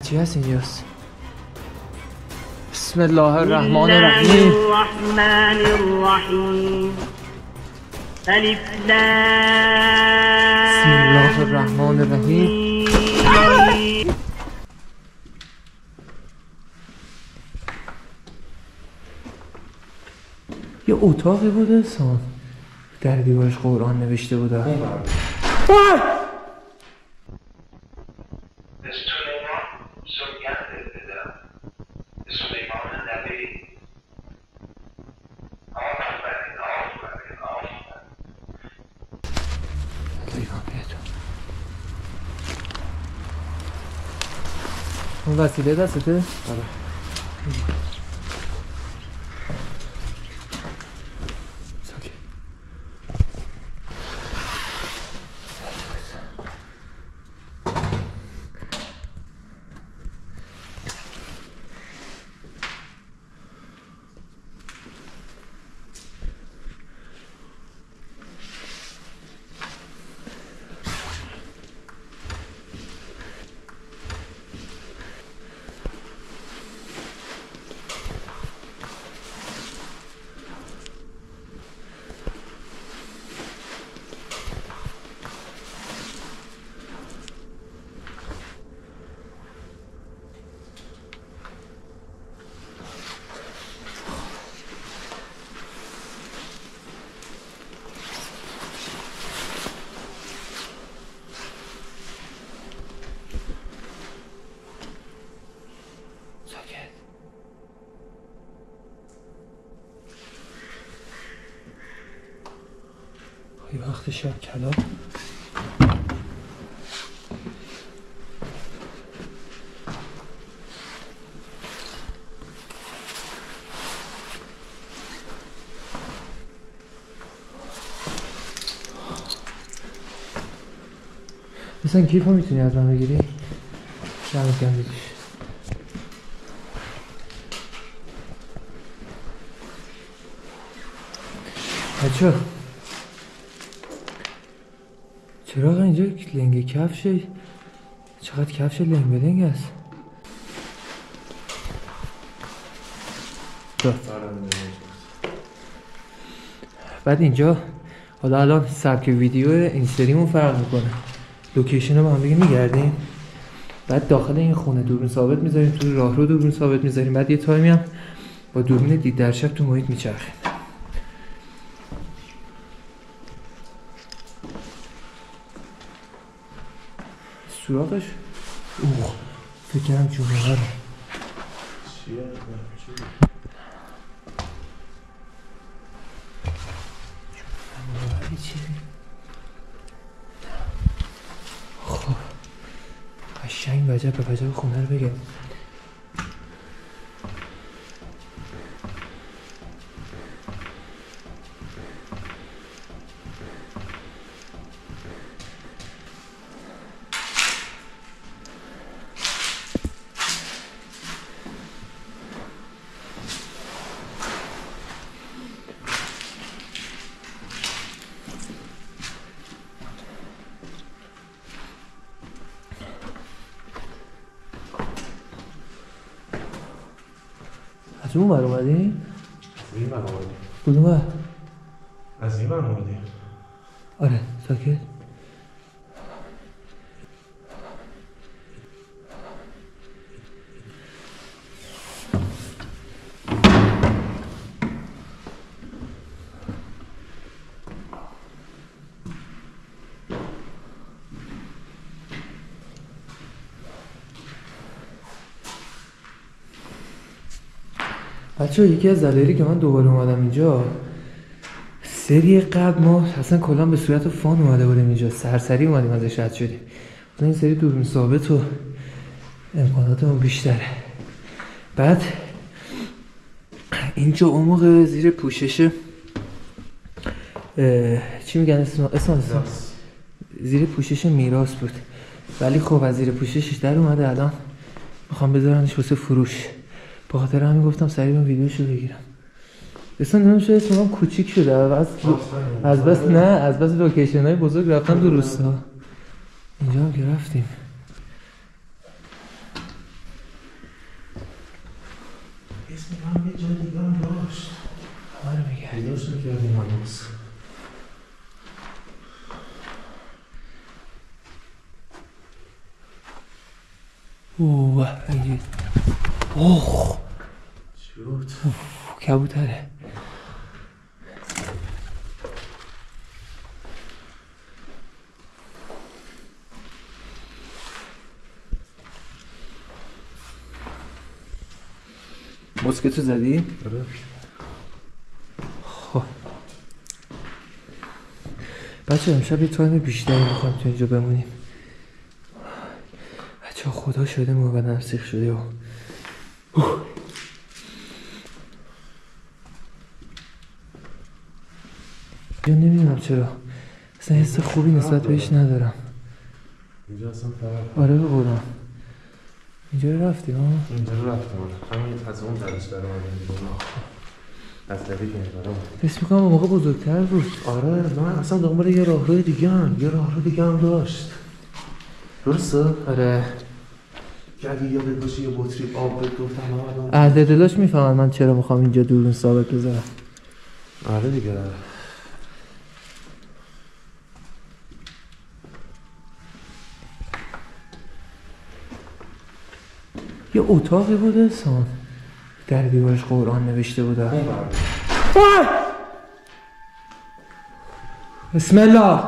چی هست اینجاست؟ بسم الله الرحمن الرحیم. الف بسم الله الرحمن الرحیم. یه اتاقی بود انسان در دیوارش قرآن نوشته بود. اون وسیله دستته؟ آره. یه وقت شب کلام مثلا کیف رو میتونی از من بگیری؟ دمت گرم دیدیش. بچه چرا اینجا لنگ کفشه؟ چقدر کفش لنگ به لنگ است. بعد اینجا حالا الان سبک ویدیو اینستریمون فرق میکنه. لوکیشن رو با هم دیگه میگردیم. بعد داخل این خونه دوربین ثابت میذاریم، تو راهرو دوربین ثابت میذاریم. بعد یه تایمی هم با دوربین دید در شب تو محیط میچرخیم. سراغش اوه فکر کردم جمعه رو خب قشنگ وجب به وجب خونه رو بگم. از اون بر اومدی؟ از این بر اومدی. کدوم بر؟ از این بر اومدی. آره ساکت. بچه یکی از دلایلی که من دوباره اومدم اینجا، سری قبل ما اصلا کلا به صورت فان اومده بودیم اینجا، سرسری اومدیم ازش رد شدیم. این سری دوربین ثابت و امکاناتمون بیشتره. بعد اینجا اون موقع زیر پوشش چی میگن اسم زیر پوشش میراث بود، ولی خب از زیر پوششش در اومده. الان میخوام بذارنش واسه فروش، به خاطر همین گفتم سریع اون ویدیوشو بگیرم. اصلا نمیشه اسمم کوچیک شده از بس لوکیشن های بزرگ رفتم تو روستا. اینجا هم که رفتیم هم یه جای دیگه هم داشت. همه رو میگردیم. پیداش نکردیم هنوز. اوه اینجا اوه چی بود؟ کبوتره. مسکتو زدی؟ آره. خب بچه امشب یه تایم بیشتری میخوایم تو اینجا بمونیم. بچه خدا شده ما بدنم سیخ شده و یا نمیدونم چرا اصلا حس خوبی نسبت بهش ندارم. اینجا اصلا فرق. آره به قرآن اینجا رو رفتیم ها؟ اینجا رو رفتم همین از اون درش در اومدیم بیرون از دقیق این برام حس میکنم اون موقع بزرگتر بود. آره من اصلا دنبال یه راهرو دیگه هم داشت. درسته؟ آره که اگه یادت باشه یه بطری آب بهت گفتم اهل دلاش میفهمن من چرا میخوام اینجا دوربین ثابت بذارم. آره دیگه. یه اتاقی بود انسان در دیوارش قرآن نوشته بودن. بسم الله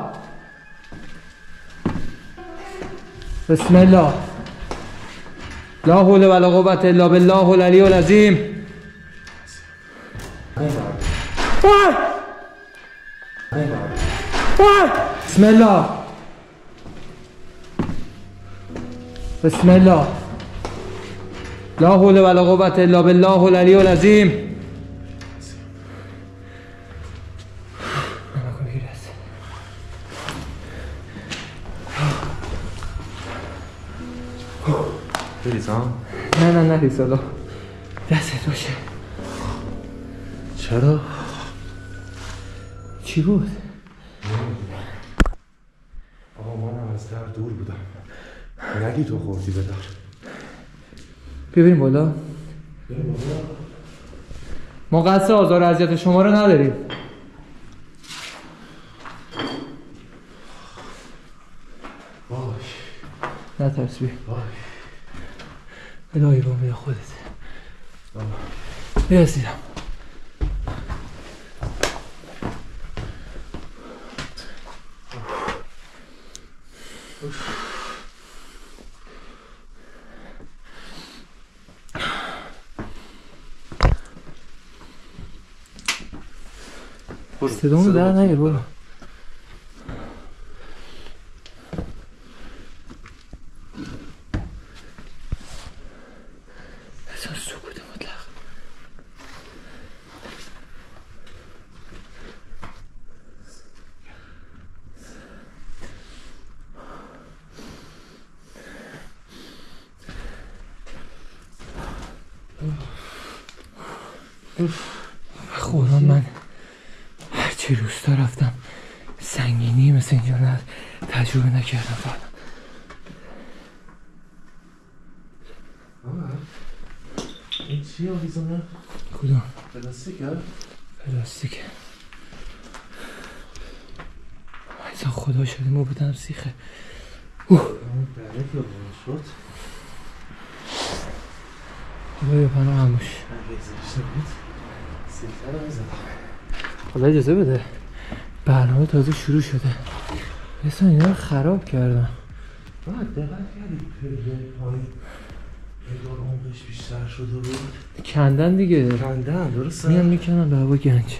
بسم الله لا حول ولا قوة الا بالله العلی العظیم. بسم الله بسم الله لا حول ولا قوة الا بالله العلی العظیم. بریزم؟ نه ریزالا دستت باشه. چرا؟ چی بود؟ آقا منم از در دور بودم. نگی تو خوردی به در. ببینیم بالا. ما قصد آزار و اذیت شما رو نداریم. باش نترس بیا. باش الهی با امید خودت برسیدم. صدامو در نگیر برو. اصلا سکوت مطلق. خدا من هرچی روستا رفتم سنگینی مثل اینجا نه تجربه نکردم فعلا. این چیه آویزانه؟ کدوم؟ پلاستیکه؟ پلاستیکه. ایسا خدا شده ما بودم سیخه. اون بره که باید شد خدا یا پناه هموش. اگه ازشته بود سیخه رو میزدم. حالا اجازه بده برنامه تازه شروع شده. اصلا اینا رو خراب کردم. باید دقت کردی پله پایین انگار عمقش بیشتر شده بود. کندن دیگه. کندن درسته؟ میان میکنن به هوا گنج.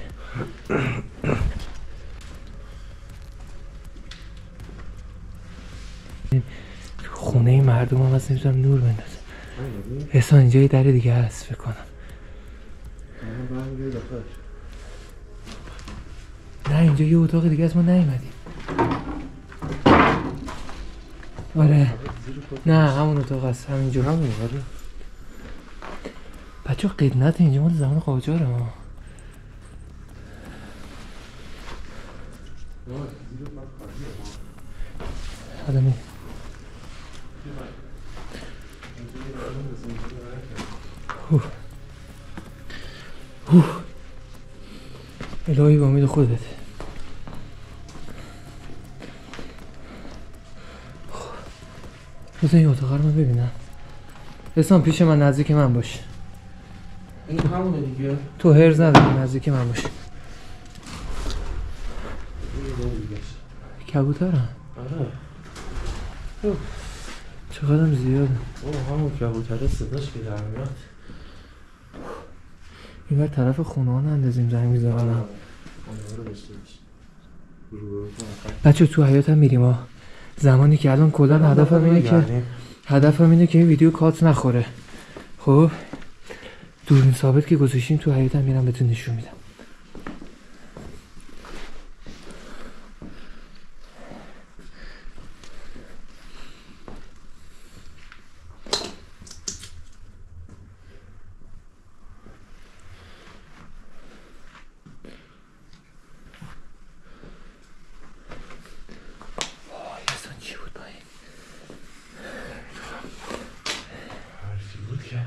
خونه مردم هم از نمیتونم نور بندازم. احسان اینجا یه در دیگه هست فکر کنم. نه اینجا یه اتاق دیگه از ما نیومدیم. آره نه همون اتاق هست همینجا. همون آره. بچه قدنت اینجا مال زمان قاجاره ما. آدمی الهی به امید خودت. بذار این اتاق رو من ببینم. حسام پیش من نزدیک من باش. این همونه دیگه. تو هرز نداری، نزدیک من باش. کبوترم. آره. چقدرم زیاده. همون کبوتره صداش که در میاد. این بر طرف خونه ها نندازیم زنگ میزنم. بچه تو حیات هم میریم ها. زمانی که الان کلا هدفم اینه که این ویدیو کات نخوره. خب دوربین ثابت که گذاشتیم تو حیات هم میرم بهتون نشون میدم.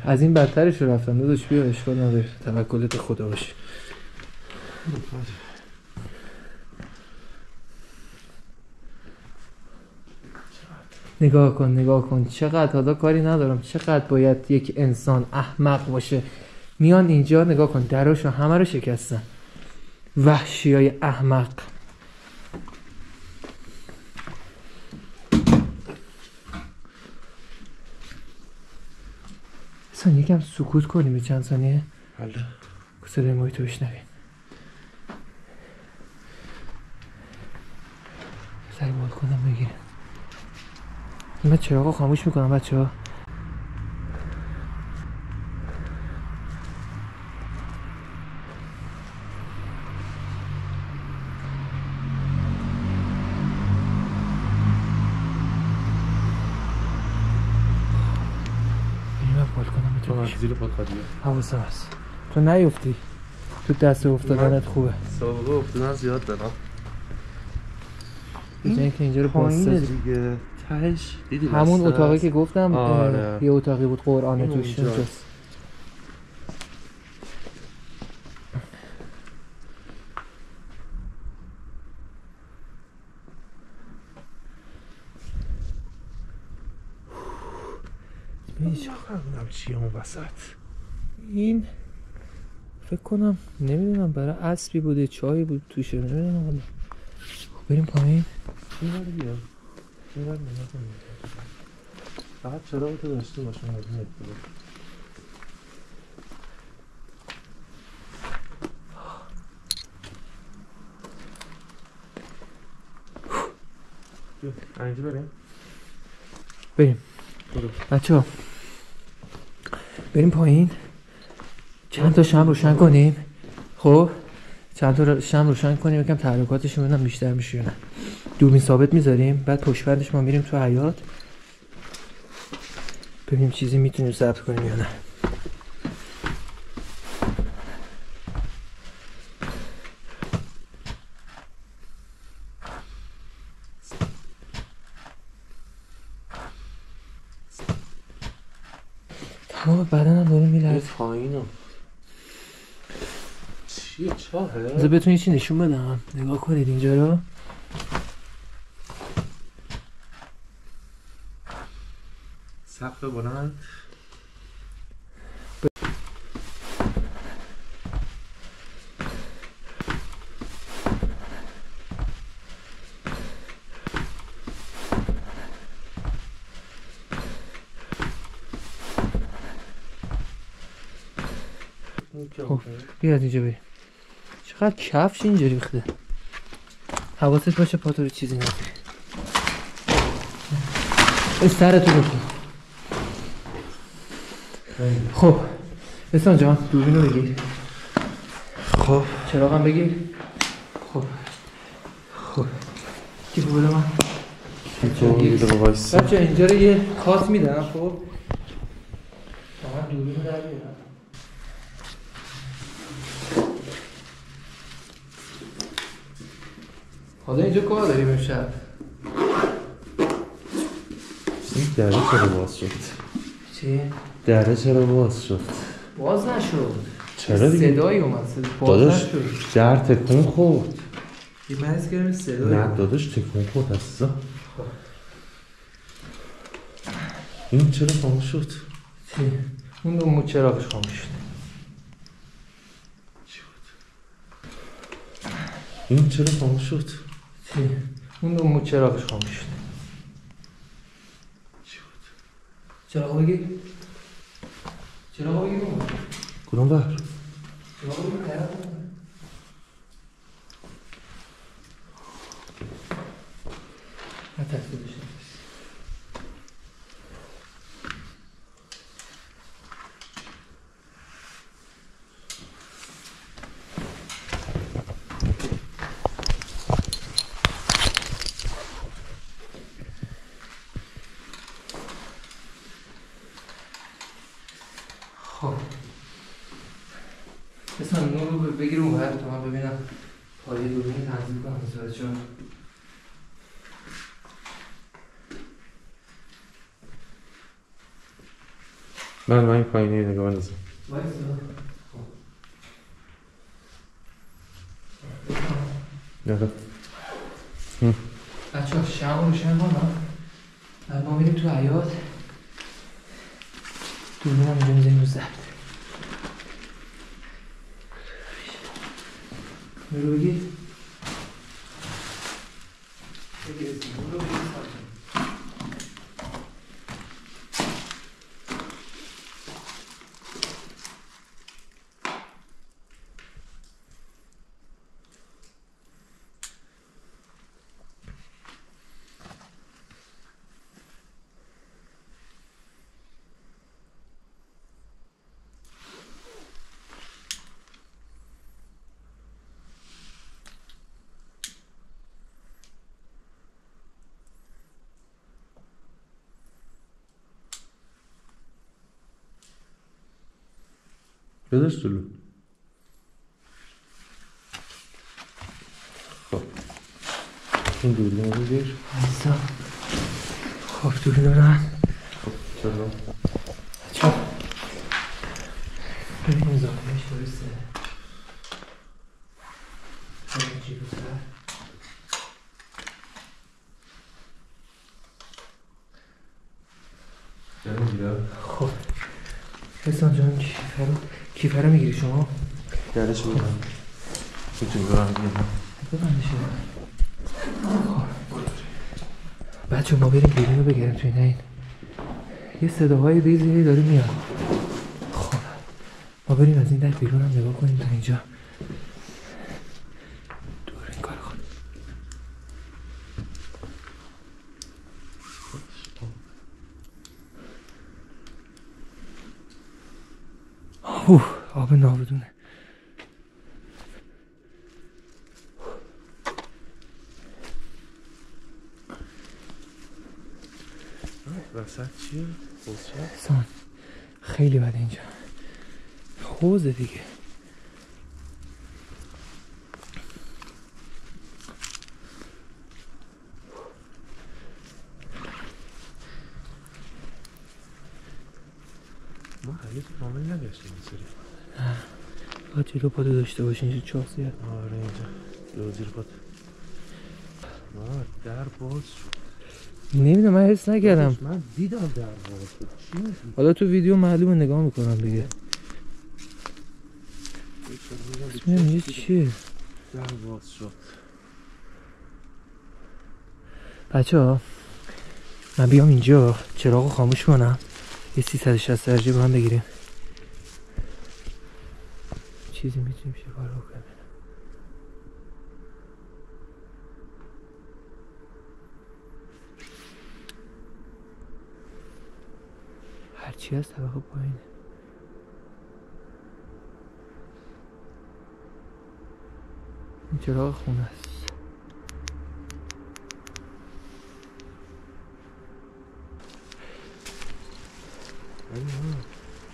از این بدترش رو رفتم داداش. بیا اشکال نداره، توکلت خدا باشه. نگاه کن چقدر، حالا کاری ندارم چقدر باید یک انسان احمق باشه میان اینجا. نگاه کن دراشو همه رو شکستن. وحشیای احمق. یکم سکوت کنیم چند ثانیه. بله. صدای محیط رو بشنویم. سری بالکنم بگیرم. من چراغو خاموش میکنم بچه ها. زیر پاکادیه حواسم هست تو نیفتی تو دست افتادنت خوبه. سابقه افتادن زیاد دارم. این که اینجا رو باسته دیگه تهش دیدی همون اتاقی که گفتم. آره. یه اتاقی بود قرآن توش نجاست. نمیدونم چیه اون وسط. این فکر کنم نمیدونم برای اسبی بوده، چای بود توشه، نمیدونم. بریم پایین. این بار بیا. این بار نگاه کنیم. فقط چراغ تو داشته باشه از این اتفاق. بیا اینجا بریم. بچه ها بریم پایین. چند تا شمع روشن کنیم. خب چند تا شمع روشن کنیم یکم تحرکاتش رو ببینم بیشتر میشه یا نه. دوربین ثابت میذاریم بعد پشت بندش ما میریم تو حیاط ببینیم چیزی میتونیم ضبط کنیم یا نه. تمام بدنم داره میلرزه. پایینم چیه چاهه؟ بذار بهتون یه چی نشون بدم. نگاه کنید اینجا رو. سقف بلند. خب بیاد اینجا بریم. چقدر کفش اینجا ریخته. حواست باشه پاتو رو چیزی نکنی. سرتو بکن. خب حسام جان دوربین رو بگیر. خب چراغم بگیر. خب کی بوده من؟ بچه اینجا رو یه کات میدم. خب من دوربین رو در بیارم. حالا اینجا کار داریم امشب. این دره چرا باز شد؟ چی؟ دره چرا باز شد؟ باز نشد. چرا دیگه؟ صدایی اومد داداش در تکون خورد. یه مرز کردم صدایی نه داداش تکون خورد عزیزا. این چرا خاموش شد؟ چی؟ اون دو چراغش خاموش شد. چی بود؟ این چرا خاموش شد؟ چی؟ اون دو چراغش خاموش شد. چی بود؟ چراغ بگیر. چراغ بگیر اون. کدوم بر؟ چراغ بگیر طرف اون. نه تحصیل بشه. خب مثلا نور رو بگیر اون بر تا من ببینم پایه دوربین تنظیم کنم بذاره چون من این پایینی نگاه بندازم. وایسا. نه بچه ها شم روشن کنم. ما میریم تو حیاط. دوربین هم اینجا میزنیم رو ضبط. نور رو بگیر. بگیر نور رو بگیر. بدش جلو. خب این دوربین رو بگیر. ایسا. خب دوربین رو برن. خب چرا؟ چرا؟ ببینیم زاکمش درسته. ببینیم چی بسته. جنو بیده. خب حسان جان کیفه رو میگیری شما؟ درش رو بودم بچه برم بیدم ببندشه. بچه ما بریم بیرون رو بگیرم توی این یه صداهای ریزی داره میاد. خب ما بریم از این در بیرون هم نگاه کنیم تا اینجا دور این کار خود. آب ناودونه. وسط چیه؟ حوزه؟ احسان خیلی بده اینجا. حوزه دیگه. ما حیات کامل نگشتیم این سری. نه باید جلو پادو داشته باشی اینجا چاه زیاد. آره اینجا جلو زیر پاد. در باز شد. نمیدونم من حس نکردم. من دیدم در باز شد. چی میگی؟ حالا تو ویدیو معلومه نگاه میکنم دیگه. اسم یه چیه؟ در باز شد. بچه ها من بیام اینجا چراغو خاموش کنم یه 360 درجه با هم بگیریم چیزی میتونیم شکار بکنیم. هرچی هست طبقه پایینه. این چراغ خونه است.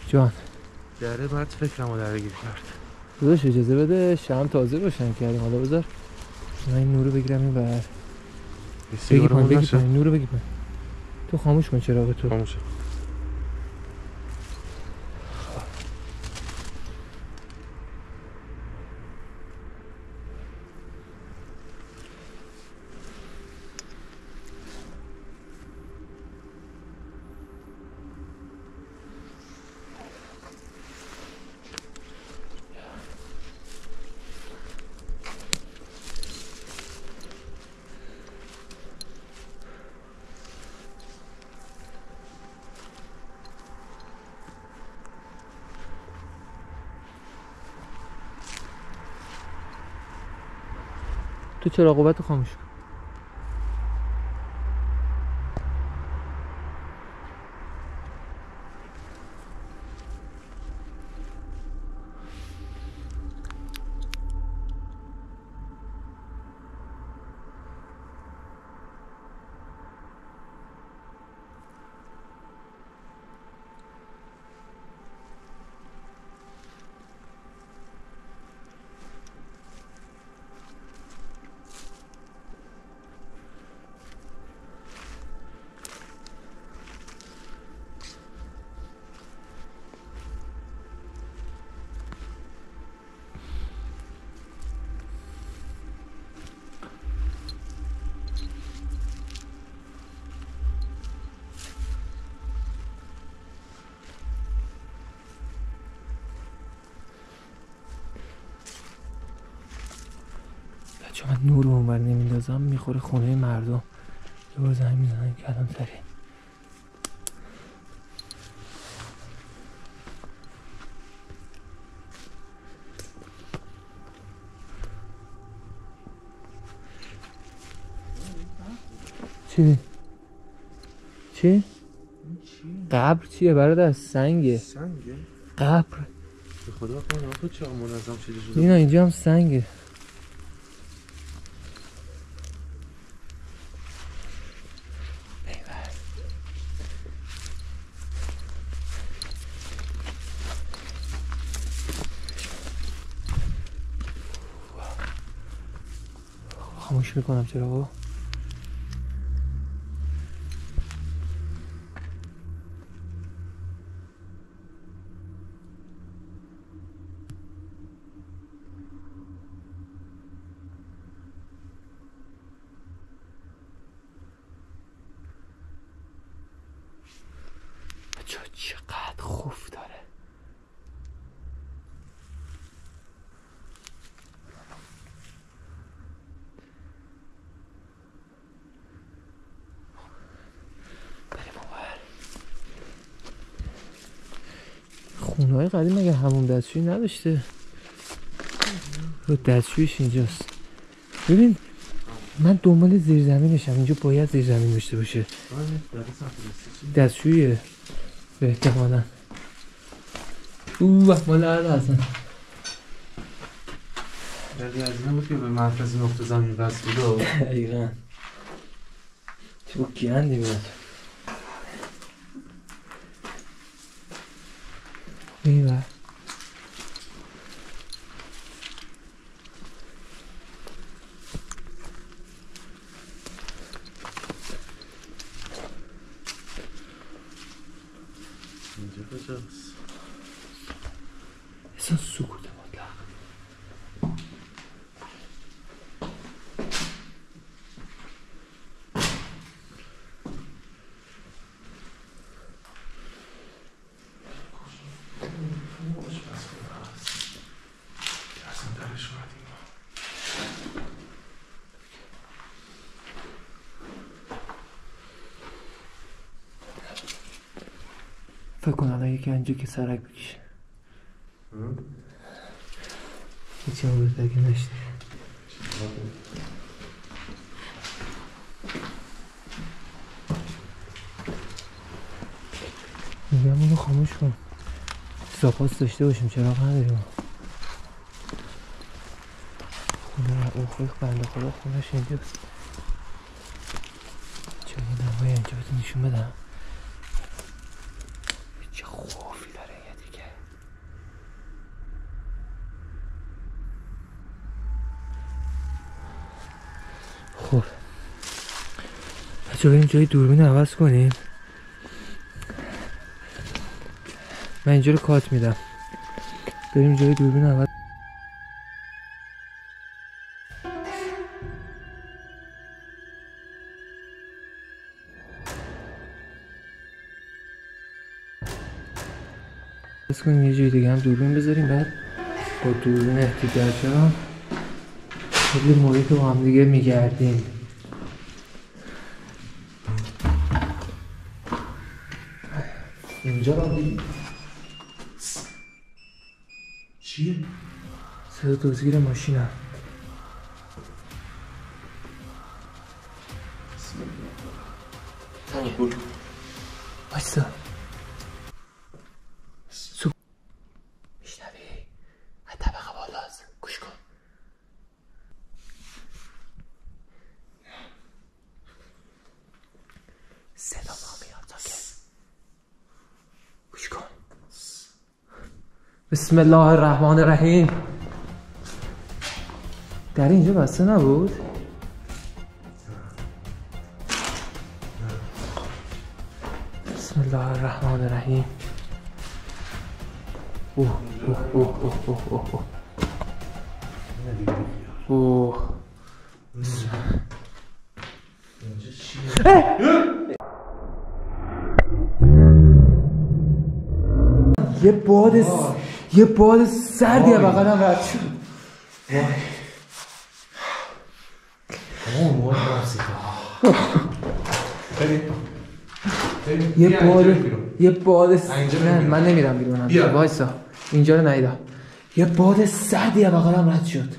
جان دره باید فکرمو درگیر کرد. داداش اجازه بده شم تازه روشن کردیم. حالا بذار من این نورو بگیرم این بر بگی پایین نورو بگی پایین. تو خاموش کن چراغ تو. خاموشه. تو چراغ قوت رو خاموش کن. چون من نور رو اونور نمیندازم میخوره خونه مردم. یه بار زنگ میزنن کلان سری. چی؟ چی؟ قبر چیه برادر؟ سنگه. سنگه؟ قبر به خدا کنم تو چرا منظم شده؟ اینا اینجا هم سنگه. خاموش میکنم چرا؟ چقدر خوف داره. خونه های قدیم مگه همون دستشویی نداشته؟ دستشویش اینجاست. ببین من دنبال زیرزمینشم. اینجا باید زیرزمین داشته باشه. دستشوییه به احتمالا. مال عرض هستن. یعنی از این بود که به مرکز نقطه زمین وصل بوده. دقیقا تو گندی میاد. اینور اینجا کجاست؟ اصلا سکوت مطلق. فکر کن الان یکی اینجا که سرک بکشه. هیچی هم بهتر که نشتی. میگم اونو خاموش کن. ساپاس داشته باشیم چراغ نداریم. خونه اون خوی بنده خدا خونش اینجاست. چرا این نمای اینجا بهتون نشون بدم. چه خوفی داره یه دیگه. خب بچه بریم جای دوربین عوض کنیم. من اینجا رو کات میدم. بریم جای دوربین عوض. بس کنیم یه جای دیگه هم دوربین بذاریم. بعد با دوربین احتیاجا کلی محیط رو هم دیگه میگردیم. اینجا رو بگیم چیه؟ صدا دزدگیر ماشینم. بایستا میشنوی؟ از طبقه بالاست، گوش کن. صدا ما میاد ساکت، گوش کن. بسم الله الرحمن الرحیم. در اینجا بسته نبود؟ بسم الله الرحمن الرحیم. اوه اوه اوه اوه اوه اوه اوه. یه باد سردی از بغلم رد شد. یه باد نه من نمیرم بیرون. وایسا اینجا رو ندیدم. یه باد سردی از بغلم رد شد.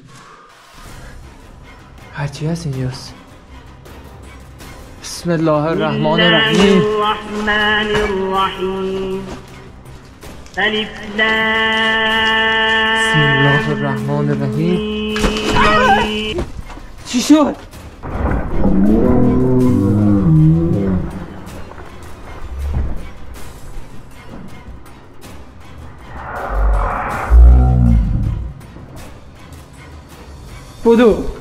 هرچی هست اینجاست. بسم الله الرحمن الرحیم. الف لام بسم الله الرحمن الرحیم. چی شد؟ بدو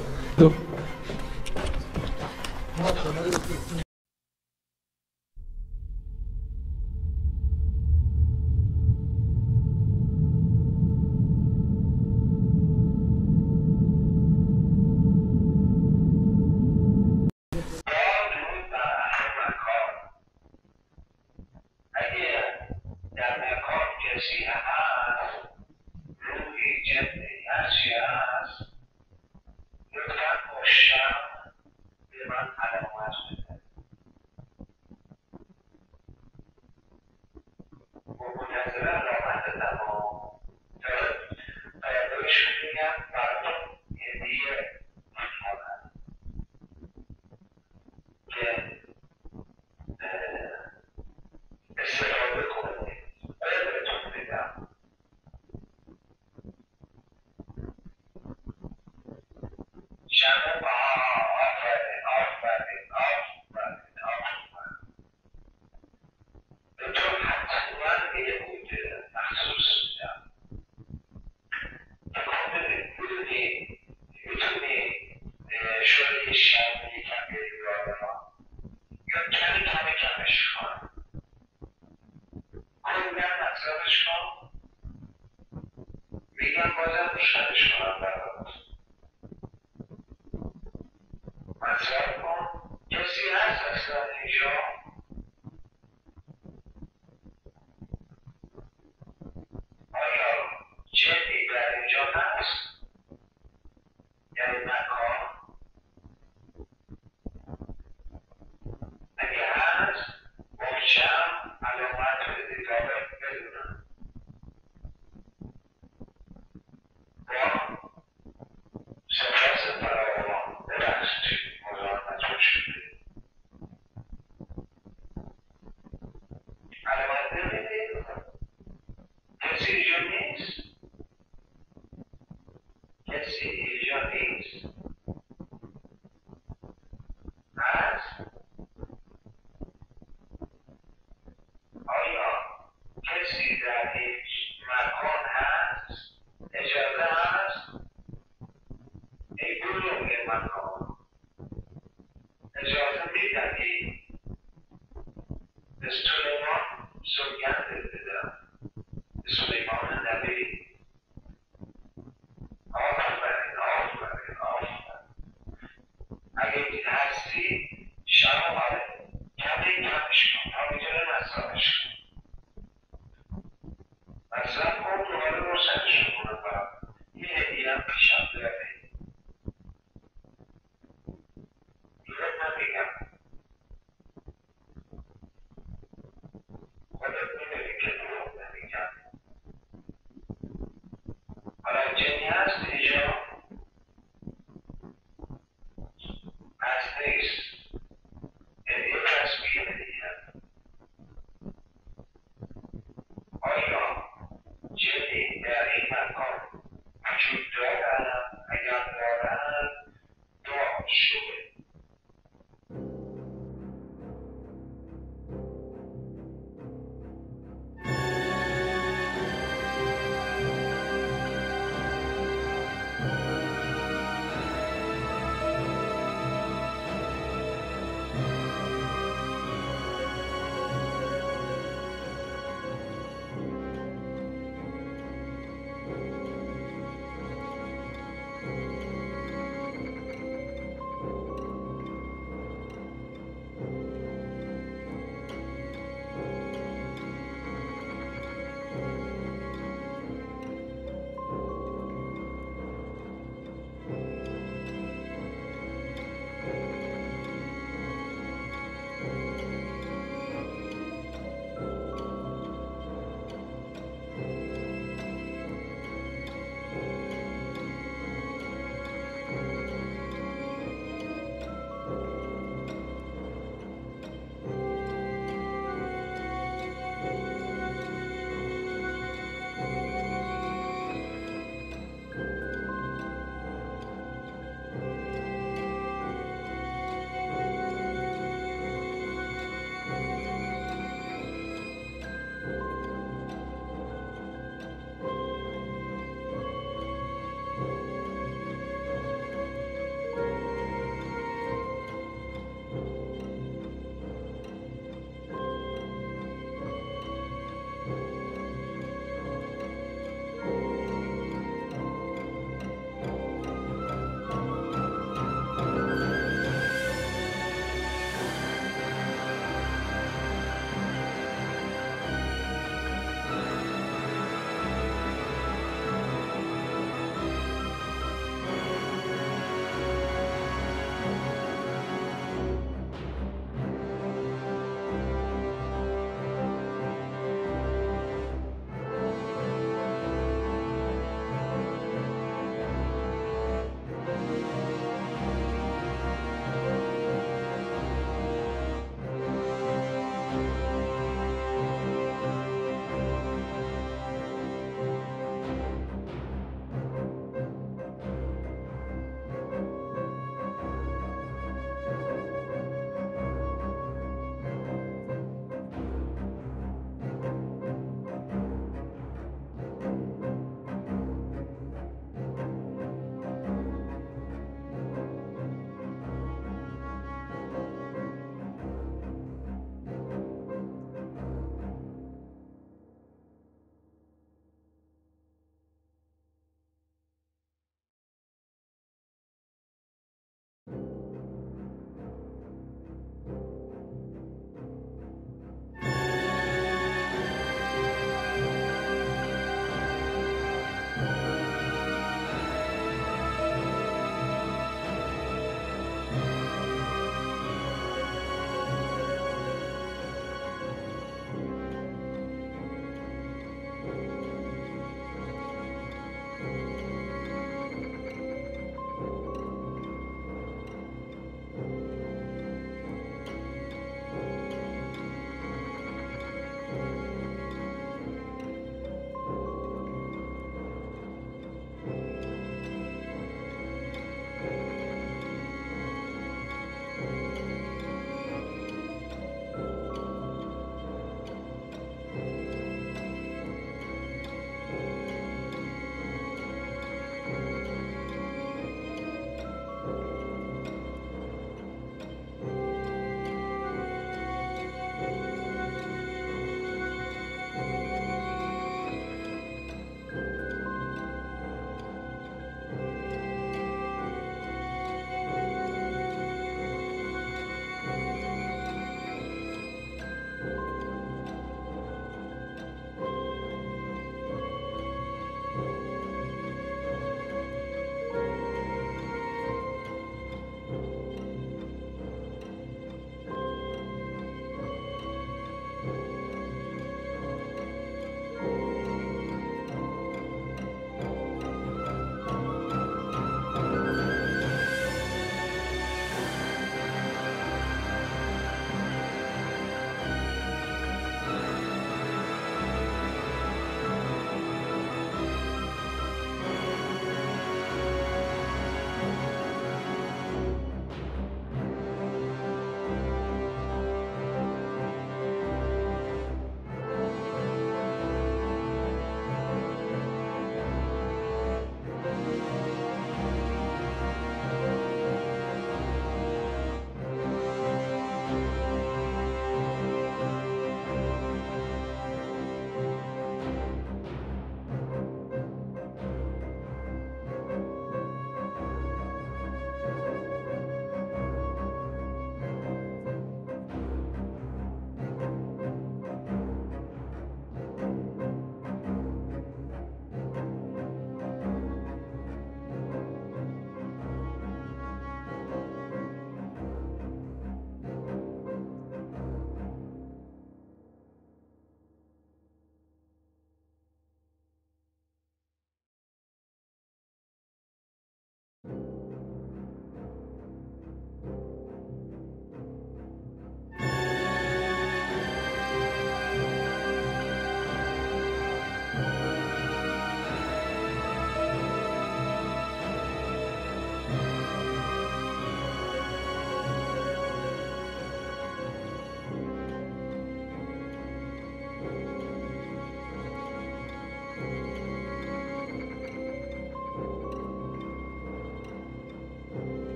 مصرف کن دوباره رو سرش کنم. یه هدیه هم پیشم داره.